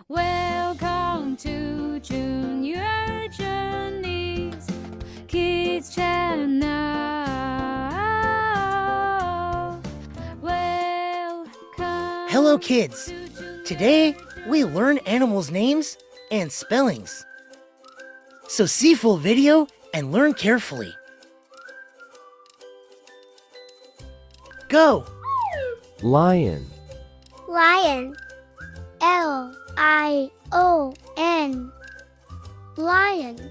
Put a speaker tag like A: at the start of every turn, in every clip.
A: Welcome to Junior Journeys Kids Channel. Welcome.
B: Hello kids! Today we learn animals' names and spellings. So see full video and learn carefully. Go!
C: Lion,
D: Lion. L-I-O-N. Lion.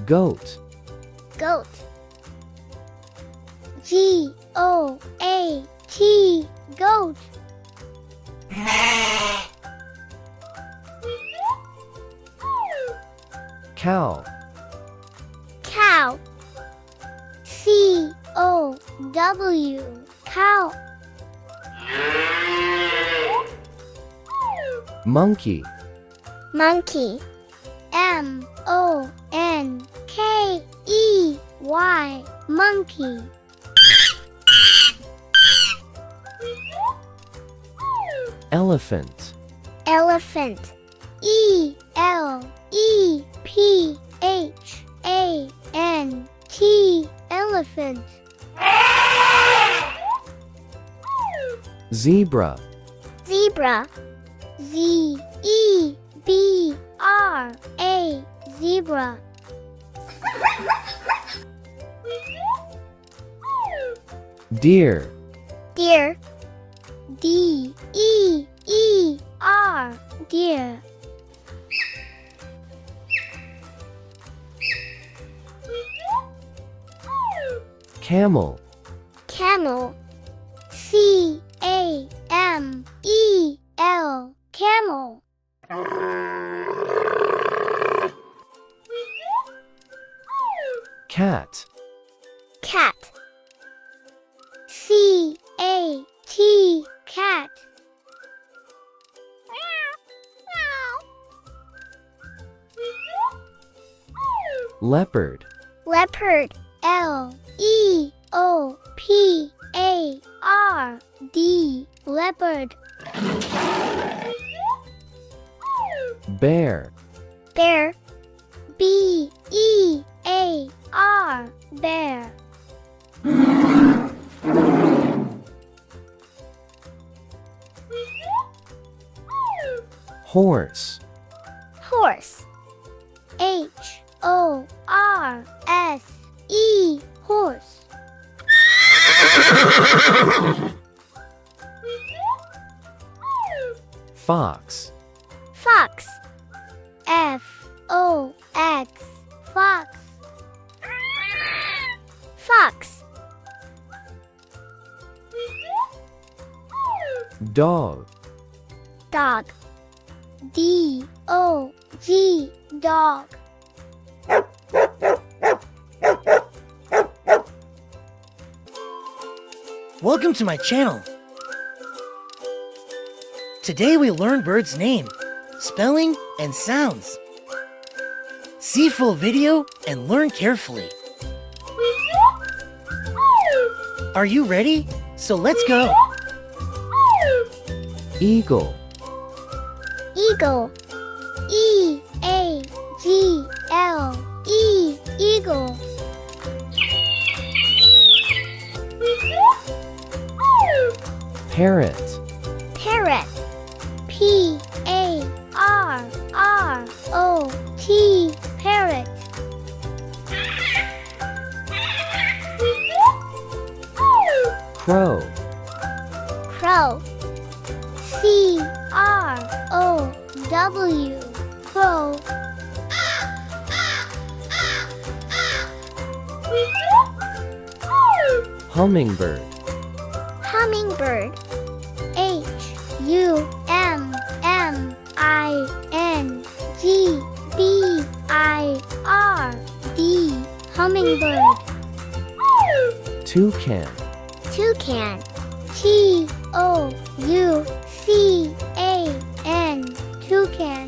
C: goat,
D: Goat. G-O-A-T. Goat.
C: cow,
D: Cow. C-O-W. Cow.
C: monkey,
D: Monkey. M-O-N-K-E-Y. Monkey.
C: elephant,
D: Elephant. E-L-E-P-H-A-N-T. Elephant.
C: zebra,
D: Zebra. Z-E-B-R-A. Zebra.
C: deer,
D: Deer. D-E-E-R. Deer.
C: camel,
D: Camel. C-A-M-E-L. Camel.
C: cat,
D: Cat. C-A-T. Cat.
C: leopard,
D: Leopard. L-E-O-P-A-R-D. Leopard.
C: bear,
D: Bear. B-E-A-R. Bear.
C: horse,
D: Horse. H-O-R-S-E. Horse.
C: fox,
D: Fox. F-O-X. Fox. Fox.
C: dog,
D: Dog. D-O-G. Dog.
B: Welcome to my channel. Today we learn birds' name, spelling, and sounds. See full video and learn carefully. Are you ready? So let's go.
C: eagle,
D: Eagle. E-A-G-L-E. Eagle.
C: parrot,
D: Parrot. P-A-R-R-O-T. Parrot.
C: crow,
D: Crow. C-R-O-W. Crow.
C: hummingbird,
D: Hummingbird. H-U-M-M-I-N-G-B-I-R-D. Hummingbird.
C: toucan,
D: Toucan. T-O-U-C-A-N. Toucan.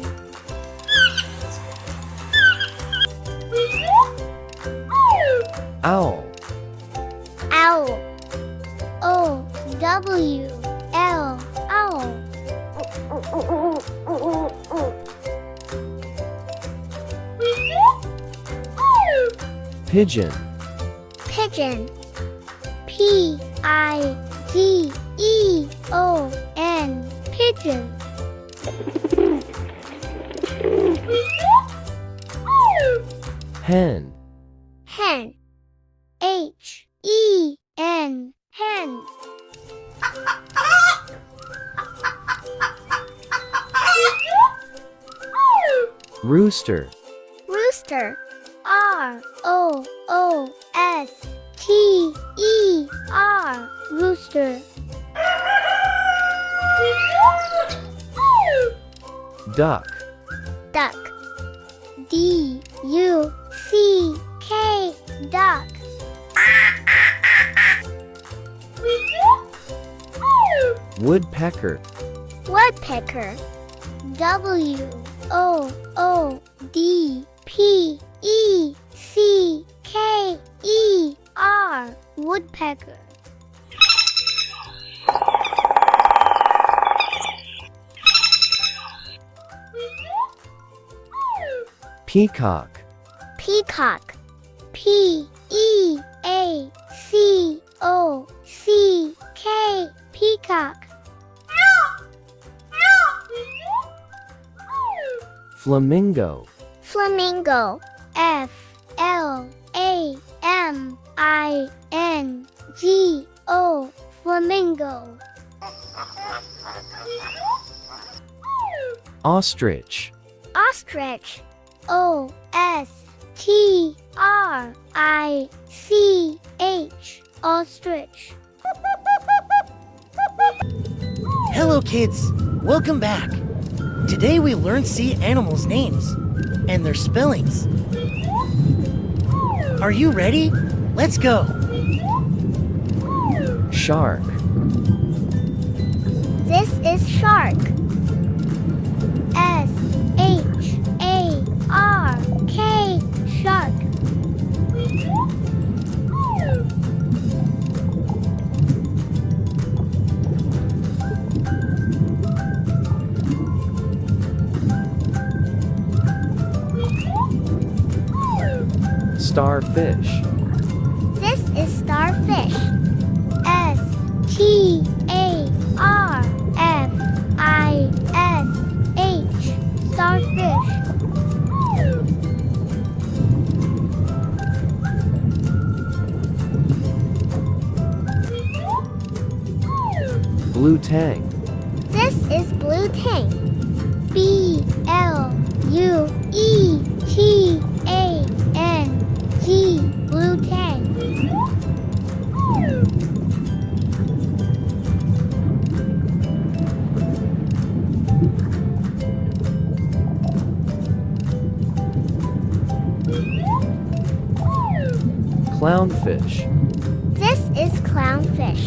C: owl,
D: Owl. O W L owl.
C: Pigeon.
D: Pigeon. Pigeon. Pigeon.
C: Hen.
D: Hen. Hen. Hen.
C: Rooster.
D: Rooster. Rooster. Rooster.
C: Duck.
D: Duck. Duck. Duck.
C: Woodpecker.
D: Woodpecker. Woodpecker. Woodpecker.
C: Peacock.
D: Peacock. Peacock. Peacock.
C: Flamingo.
D: Flamingo. Flamingo. Flamingo.
C: Ostrich.
D: Ostrich. Ostrich.
B: Hello, kids. Welcome back. Today we learned sea animals' names and their spellings. Are you ready? Let's go.
C: Shark.
D: This is shark. Shark. Shark.
C: Starfish.
D: This is starfish. Starfish. Starfish.
C: Blue tang.
D: This is blue tang. Bluetang. Blue tang.
C: Clownfish.
D: This is clownfish.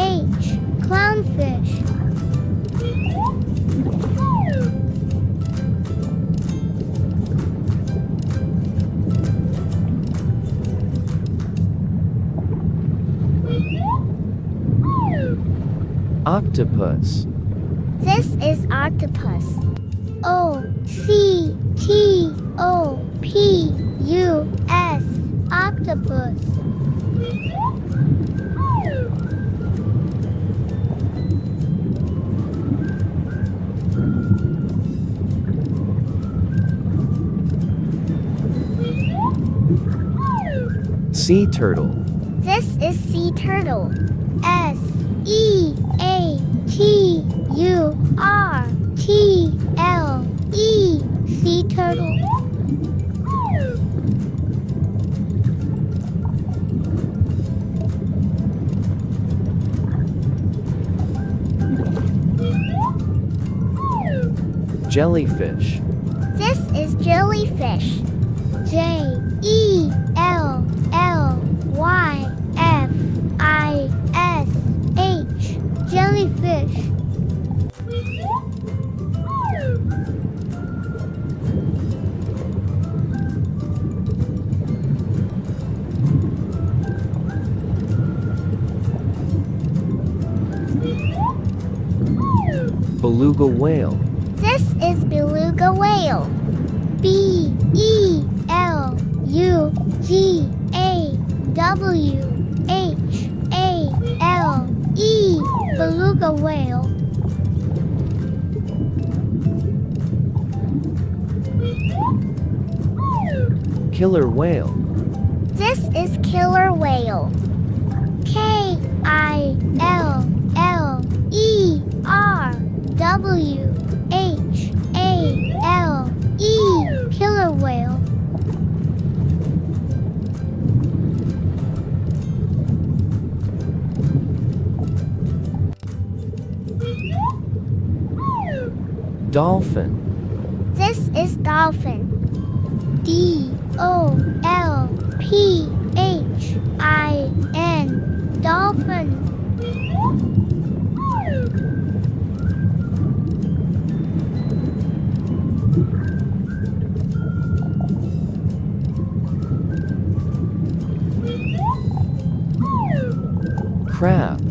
D: Clownfish. Clownfish.
C: Octopus.
D: This is octopus. Octopus. Octopus.
C: Sea turtle.
D: This is sea turtle. Seaturtle. Sea turtle.
C: Jellyfish.
D: This is jellyfish. Jellyfish. Jellyfish.
C: Beluga whale.
D: This is beluga whale. B-E-L-U-G-A-W-H-A-L-E. Beluga whale.
C: Killer whale.
D: This is killer whale. K-I-L-L-E-R-W-H-A-L-E. Killer whale.
C: Dolphin.
D: This is dolphin. D-O-L-P-H-I-N. Dolphin.
C: Crab.